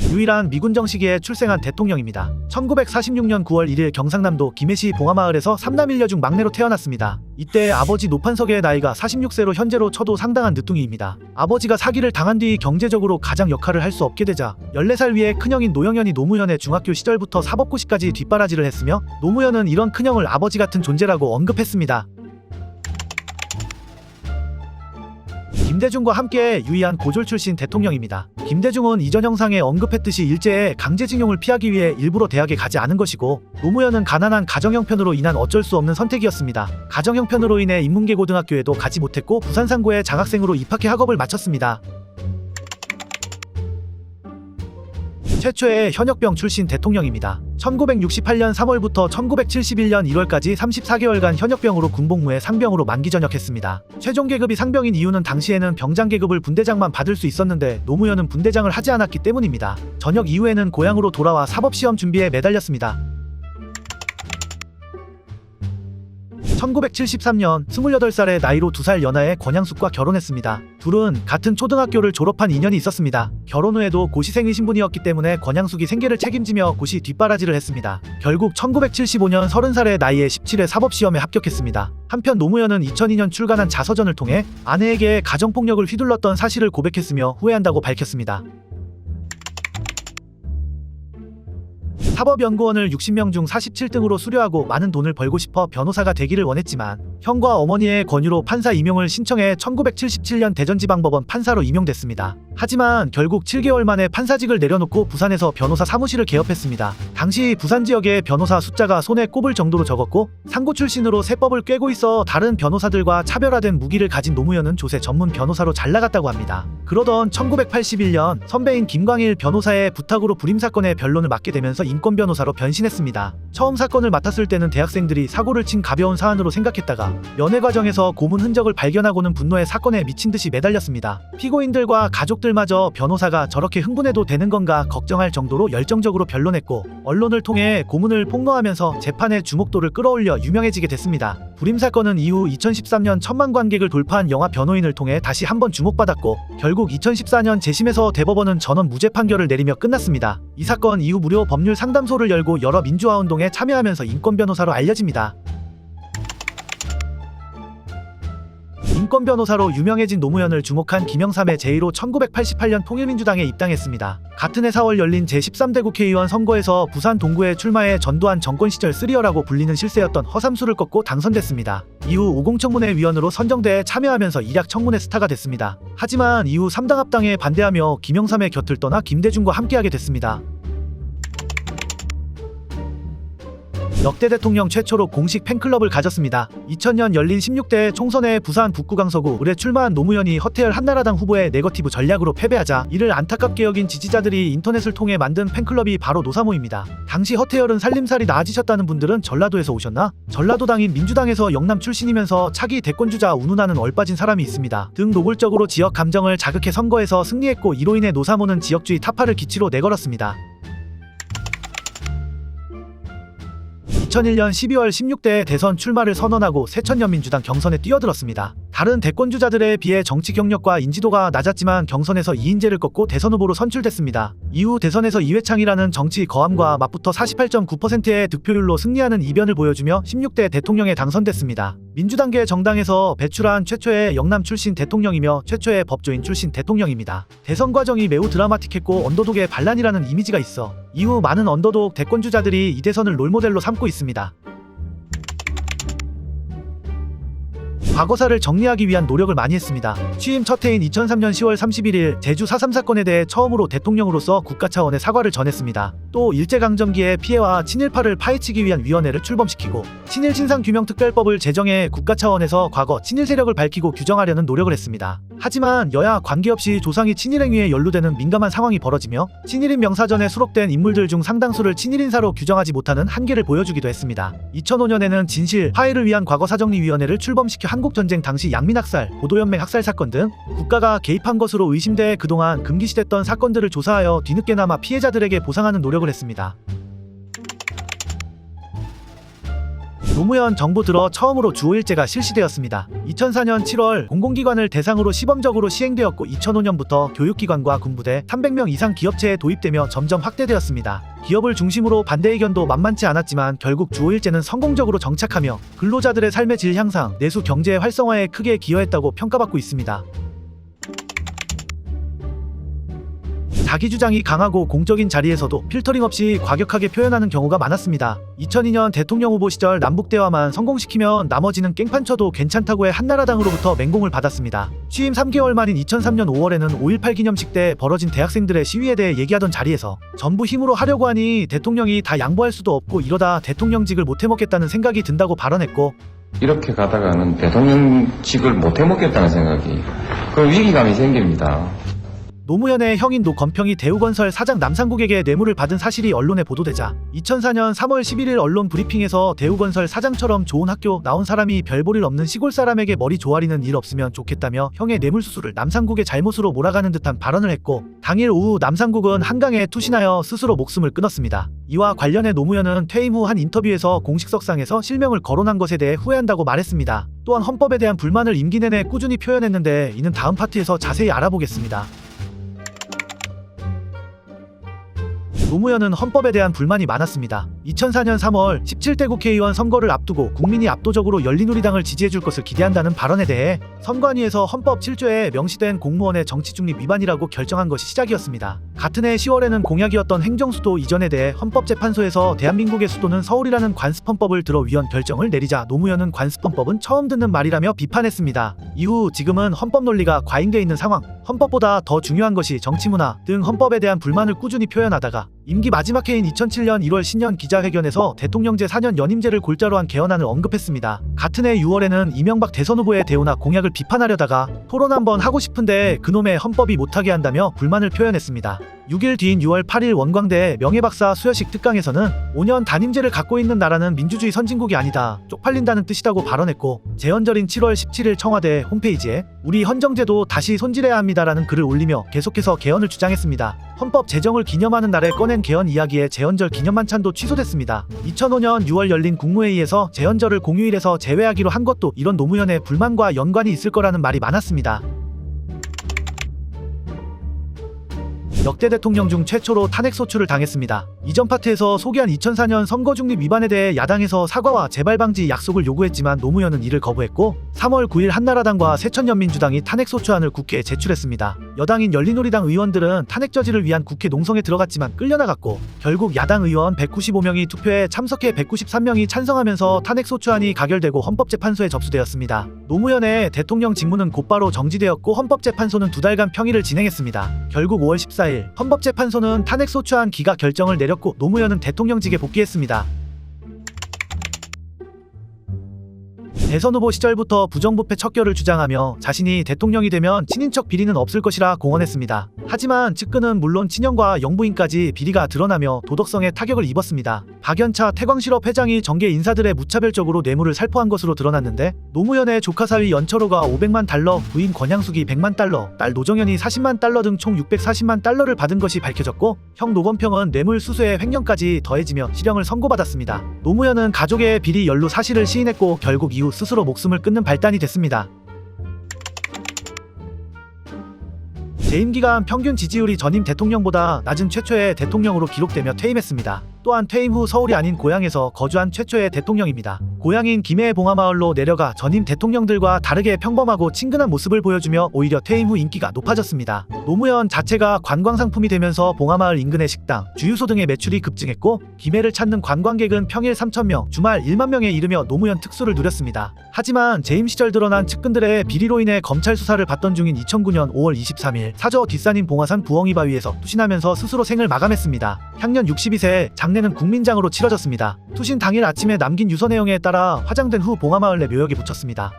유일한 미군 정식에 출생한 대통령입니다. 1946년 9월 1일 경상남도 김해시 봉하마을에서 3남 1녀 중 막내로 태어났습니다. 이때 아버지 노판석의 나이가 46세로 현재로 쳐도 상당한 늦둥이입니다. 아버지가 사기를 당한 뒤 경제적으로 가장 역할을 할 수 없게 되자 14살 위에 큰형인 노영현이 노무현의 중학교 시절부터 사법고시까지 뒷바라지를 했으며 노무현은 이런 큰형을 아버지 같은 존재라고 언급했습니다. 김대중과 함께 유의한 고졸 출신 대통령입니다. 김대중은 이전 영상에 언급했듯이 일제의 강제징용을 피하기 위해 일부러 대학에 가지 않은 것이고 노무현은 가난한 가정형편으로 인한 어쩔 수 없는 선택이었습니다. 가정형편으로 인해 인문계 고등학교에도 가지 못했고 부산상고에 장학생으로 입학해 학업을 마쳤습니다. 최초의 현역병 출신 대통령입니다. 1968년 3월부터 1971년 1월까지 34개월간 현역병으로 군복무에 상병으로 만기 전역했습니다. 최종 계급이 상병인 이유는 당시에는 병장 계급을 분대장만 받을 수 있었는데 노무현은 분대장을 하지 않았기 때문입니다. 전역 이후에는 고향으로 돌아와 사법시험 준비에 매달렸습니다. 1973년 28살의 나이로 2살 연하의 권양숙과 결혼했습니다. 둘은 같은 초등학교를 졸업한 인연이 있었습니다. 결혼 후에도 고시생의 신분이었기 때문에 권양숙이 생계를 책임지며 고시 뒷바라지를 했습니다. 결국 1975년 30살의 나이에 17회 사법시험에 합격했습니다. 한편 노무현은 2002년 출간한 자서전을 통해 아내에게 가정폭력을 휘둘렀던 사실을 고백했으며 후회한다고 밝혔습니다. 사법연구원을 60명 중 47등으로 수료하고 많은 돈을 벌고 싶어 변호사가 되기를 원했지만 형과 어머니의 권유로 판사 임용을 신청해 1977년 대전지방법원 판사로 임용됐습니다. 하지만 결국 7개월 만에 판사직을 내려놓고 부산에서 변호사 사무실을 개업했습니다. 당시 부산 지역의 변호사 숫자가 손에 꼽을 정도로 적었고 상고 출신으로 세법을 꿰고 있어 다른 변호사들과 차별화된 무기를 가진 노무현은 조세 전문 변호사로 잘나갔다고 합니다. 그러던 1981년 선배인 김광일 변호사의 부탁으로 불임사건의 변론을 맡게 되면서 인권 변호사로 변신했습니다. 처음 사건을 맡았을 때는 대학생들이 사고를 친 가벼운 사안으로 생각했다가 면회 과정에서 고문 흔적을 발견하고는 분노에 사건에 미친 듯이 매달렸습니다. 피고인들과 가족들마저 변호사가 저렇게 흥분해도 되는 건가 걱정할 정도로 열정적으로 변론했고 언론을 통해 고문을 폭로하면서 재판의 주목도를 끌어올려 유명해지게 됐습니다. 불임사건은 이후 2013년 1000만 관객을 돌파한 영화 변호인을 통해 다시 한번 주목받았고 결국 2014년 재심에서 대법원은 전원 무죄 판결을 내리며 끝났습니다. 이 사건 이후 무료 법률 상담소를 열고 여러 민주화운동에 참여하면서 인권 변호사로 알려집니다. 인권 변호사로 유명해진 노무현을 주목한 김영삼의 제1호 1988년 통일민주당에 입당했습니다. 같은 해 4월 열린 제13대 국회의원 선거에서 부산 동구에 출마해 전두환 정권 시절 3어라고 불리는 실세였던 허삼수를 꺾고 당선됐습니다. 이후 오공청문회 위원으로 선정대에 참여하면서 일약 청문회 스타가 됐습니다. 하지만 이후 3당 합당에 반대하며 김영삼의 곁을 떠나 김대중과 함께하게 됐습니다. 역대 대통령 최초로 공식 팬클럽을 가졌습니다. 2000년 열린 16대 총선에 부산 북구 강서구 을에 출마한 노무현이 허태열 한나라당 후보의 네거티브 전략으로 패배하자 이를 안타깝게 여긴 지지자들이 인터넷을 통해 만든 팬클럽이 바로 노사모입니다. 당시 허태열은 살림살이 나아지셨다는 분들은 전라도에서 오셨나? 전라도당인 민주당에서 영남 출신이면서 차기 대권주자 운운하는 얼빠진 사람이 있습니다. 등 노골적으로 지역 감정을 자극해 선거에서 승리했고 이로 인해 노사모는 지역주의 타파를 기치로 내걸었습니다. 2001년 12월 16대 대선 출마를 선언하고 새천년민주당 경선에 뛰어들었습니다. 다른 대권주자들에 비해 정치 경력과 인지도가 낮았지만 경선에서 이인재를 꺾고 대선 후보로 선출됐습니다. 이후 대선에서 이회창이라는 정치 거함과 맞붙어 48.9%의 득표율로 승리하는 이변을 보여주며 16대 대통령에 당선됐습니다. 민주당계 정당에서 배출한 최초의 영남 출신 대통령이며 최초의 법조인 출신 대통령입니다. 대선 과정이 매우 드라마틱했고 언더독의 반란이라는 이미지가 있어 이후 많은 언더독 대권주자들이 이 대선을 롤모델로 삼고 있습니다. 과거사를 정리하기 위한 노력을 많이 했습니다. 취임 첫 해인 2003년 10월 31일 제주 4.3 사건에 대해 처음으로 대통령으로서 국가 차원의 사과를 전했습니다. 또 일제강점기의 피해와 친일파를 파헤치기 위한 위원회를 출범시키고 친일진상규명특별법을 제정해 국가 차원에서 과거 친일 세력을 밝히고 규정하려는 노력을 했습니다. 하지만 여야 관계없이 조상이 친일행위에 연루되는 민감한 상황이 벌어지며 친일인 명사전에 수록된 인물들 중 상당수를 친일인사로 규정하지 못하는 한계를 보여주기도 했습니다. 2005년에는 진실, 화해를 위한 과거사정리위원회를 출범시켜 한국전쟁 당시 양민학살, 보도연맹 학살 사건 등 국가가 개입한 것으로 의심돼 그동안 금기시됐던 사건들을 조사하여 뒤늦게나마 피해자들에게 보상하는 노력을 했습니다. 노무현 정부 들어 처음으로 주 5일제가 실시되었습니다. 2004년 7월 공공기관을 대상으로 시범적으로 시행되었고 2005년부터 교육기관과 군부대 300명 이상 기업체에 도입되며 점점 확대되었습니다. 기업을 중심으로 반대 의견도 만만치 않았지만 결국 주 5일제는 성공적으로 정착하며 근로자들의 삶의 질 향상, 내수 경제의 활성화에 크게 기여했다고 평가받고 있습니다. 자기 주장이 강하고 공적인 자리에서도 필터링 없이 과격하게 표현하는 경우가 많았습니다. 2002년 대통령 후보 시절 남북대화만 성공시키면 나머지는 깽판 쳐도 괜찮다고의 한나라당으로부터 맹공을 받았습니다. 취임 3개월 만인 2003년 5월에는 5.18 기념식 때 벌어진 대학생들의 시위에 대해 얘기하던 자리에서 전부 힘으로 하려고 하니 대통령이 다 양보할 수도 없고 이러다 대통령직을 못 해먹겠다는 생각이 든다고 발언했고, 이렇게 가다가는 대통령직을 못 해먹겠다는 생각이, 그 위기감이 생깁니다. 노무현의 형인 노건평이 대우건설 사장 남상국에게 뇌물을 받은 사실이 언론에 보도되자 2004년 3월 11일 언론 브리핑에서 대우건설 사장처럼 좋은 학교 나온 사람이 별 볼 일 없는 시골 사람에게 머리 조아리는 일 없으면 좋겠다며 형의 뇌물수수를 남상국의 잘못으로 몰아가는 듯한 발언을 했고, 당일 오후 남상국은 한강에 투신하여 스스로 목숨을 끊었습니다. 이와 관련해 노무현은 퇴임 후 한 인터뷰에서 공식석상에서 실명을 거론한 것에 대해 후회한다고 말했습니다. 또한 헌법에 대한 불만을 임기 내내 꾸준히 표현했는데 이는 다음 파트에서 자세히 알아보겠습니다. 노무현은 헌법에 대한 불만이 많았습니다. 2004년 3월 17대 국회의원 선거를 앞두고 국민이 압도적으로 열린우리당을 지지해줄 것을 기대한다는 발언에 대해 선관위에서 헌법 7조에 명시된 공무원의 정치중립 위반이라고 결정한 것이 시작이었습니다. 같은 해 10월에는 공약이었던 행정수도 이전에 대해 헌법재판소에서 대한민국의 수도는 서울이라는 관습헌법을 들어 위헌 결정을 내리자 노무현은 관습헌법은 처음 듣는 말이라며 비판했습니다. 이후 지금은 헌법 논리가 과잉돼 있는 상황, 헌법보다 더 중요한 것이 정치문화 등 헌법에 대한 불만을 꾸준히 표현하다가 임기 마지막 해인 2007년 1월 신년 기자회견에서 대통령제 4년 연임제를 골자로 한 개헌안을 언급했습니다. 같은 해 6월에는 이명박 대선 후보의 대우나 공약을 비판하려다가 토론 한번 하고 싶은데 그놈의 헌법이 못하게 한다며 불만을 표현했습니다. 6일 뒤인 6월 8일 원광대 명예박사 수여식 특강에서는 5년 단임제를 갖고 있는 나라는 민주주의 선진국이 아니다, 쪽팔린다는 뜻이라고 발언했고, 재헌절인 7월 17일 청와대 홈페이지에 우리 헌정제도 다시 손질해야 합니다라는 글을 올리며 계속해서 개헌을 주장했습니다. 헌법 제정을 기념하는 날에 꺼낸 개헌 이야기에 재헌절 기념만찬도 취소됐습니다. 2005년 6월 열린 국무회의에서 재헌절을 공휴일에서 제외하기로 한 것도 이런 노무현의 불만과 연관이 있을 거라는 말이 많았습니다. 역대 대통령 중 최초로 탄핵 소추를 당했습니다. 이전 파트에서 소개한 2004년 선거중립 위반에 대해 야당에서 사과와 재발 방지 약속을 요구했지만 노무현은 이를 거부했고, 3월 9일 한나라당과 새천연민주당이 탄핵 소추안을 국회에 제출했습니다. 여당인 열린우리당 의원들은 탄핵 저지를 위한 국회 농성에 들어갔지만 끌려나갔고, 결국 야당 의원 195명이 투표에 참석해 193명이 찬성하면서 탄핵 소추안이 가결되고 헌법재판소에 접수되었습니다. 노무현의 대통령 직무는 곧바로 정지되었고 헌법재판소는 2달간 평의를 진행했습니다. 결국 5월 14일 헌법재판소는 탄핵 소추안 기각 결정을 내렸고 노무현은 대통령직에 복귀했습니다. 대선 후보 시절부터 부정부패 척결을 주장하며 자신이 대통령이 되면 친인척 비리는 없을 것이라 공언했습니다. 하지만 측근은 물론 친형과 영부인까지 비리가 드러나며 도덕성에 타격을 입었습니다. 박연차 태광실업 회장이 정계 인사들의 무차별적으로 뇌물을 살포한 것으로 드러났는데, 노무현의 조카 사위 연철호가 500만 달러, 부인 권양숙이 100만 달러, 딸 노정현이 40만 달러 등 총 640만 달러를 받은 것이 밝혀졌고, 형 노건평은 뇌물 수수에 횡령까지 더해지며 실형을 선고받았습니다. 노무현은 가족의 비리 연루 사실을 시인했고 결국 이후 스스로 목숨을 끊는 발단이 됐습니다. 재임 기간 평균 지지율이 전임 대통령보다 낮은 최초의 대통령으로 기록되며 퇴임했습니다. 또한 퇴임 후 서울이 아닌 고향에서 거주한 최초의 대통령입니다. 고향인 김해의 봉하마을로 내려가 전임 대통령들과 다르게 평범하고 친근한 모습을 보여주며 오히려 퇴임 후 인기가 높아졌습니다. 노무현 자체가 관광상품이 되면서 봉하마을 인근의 식당, 주유소 등의 매출이 급증했고, 김해를 찾는 관광객은 평일 3,000명, 주말 1만 명에 이르며 노무현 특수를 누렸습니다. 하지만 재임 시절 드러난 측근들의 비리로 인해 검찰 수사를 받던 중인 2009년 5월 23일 사저 뒷산인 봉화산 부엉이 바위에서 투신하면서 스스로 생을 마감했습니다. 향년 62세, 장례는 국민장으로 치러졌습니다. 투신 당일 아침에 남긴 유서 내용에 따라 화장된 후 봉하마을 내 묘역에 묻혔습니다.